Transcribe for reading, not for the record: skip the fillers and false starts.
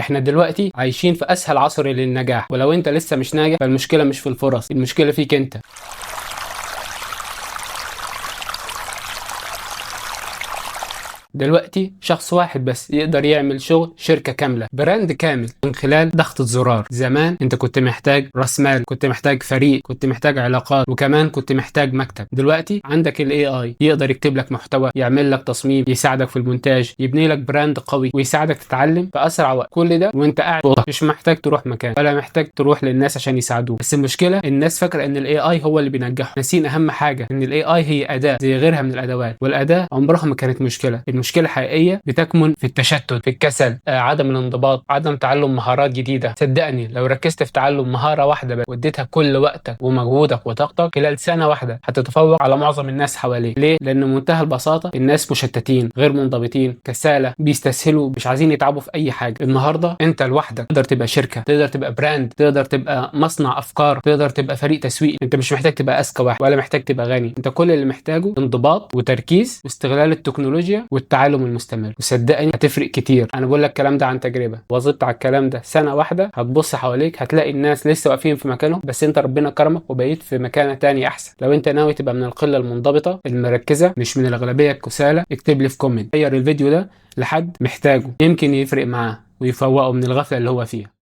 احنا دلوقتي عايشين في اسهل عصر للنجاح، ولو انت لسه مش ناجح فالمشكلة مش في الفرص، المشكلة فيك انت. دلوقتي شخص واحد بس يقدر يعمل شغل شركة كاملة، براند كامل، من خلال ضغطة زرار. زمان انت كنت محتاج راس مال، كنت محتاج فريق، كنت محتاج علاقات، وكمان كنت محتاج مكتب. دلوقتي عندك الاي اي يقدر يكتب لك محتوى، يعمل لك تصميم، يساعدك في المونتاج، يبني لك براند قوي، ويساعدك تتعلم في اسرع وقت. كل ده وانت قاعد في اوضتك، مش محتاج تروح مكان ولا محتاج تروح للناس عشان يساعدوك. بس المشكلة الناس فاكرة ان الاي اي هو اللي بينجحهم، ناسين اهم حاجة، ان الاي اي هي اداة زي غيرها من الادوات، والاداة عمرها ما كانت مشكلة. المشكلة الحقيقية بتكمن في التشتت، في الكسل، عدم الانضباط، عدم تعلم مهارات جديدة. صدقني لو ركزت في تعلم مهارة واحدة بس واديتها كل وقتك ومجهودك وطاقتك، خلال سنة واحدة هتتفوق على معظم الناس حواليك. ليه؟ لأن بمنتهى البساطة الناس مشتتين، غير منضبطين، كسالة، بيستسهلوا، مش عايزين يتعبوا في أي حاجة. النهاردة أنت لوحدك تقدر تبقى شركة، تقدر تبقى براند، تقدر تبقى مصنع أفكار، تقدر تبقى فريق تسويق. أنت مش محتاج تبقى أذكى واحد ولا محتاج تبقى غني، أنت كل اللي محتاجه انضباط وتركيز واستغلال التكنولوجيا والتعلم المستمر. وصدقني هتفرق كتير. انا بقول لك الكلام ده عن تجربه، واظبط على الكلام ده سنه واحده، هتبص حواليك هتلاقي الناس لسه واقفين في مكانهم، بس انت ربنا كرمك وبقيت في مكانه تاني احسن. لو انت ناوي تبقى من القله المنضبطه المركزه، مش من الاغلبيه الكسالى، اكتب لي في كومنت غير الفيديو ده لحد محتاجه، يمكن يفرق معاه ويفوقه من الغفله اللي هو فيها.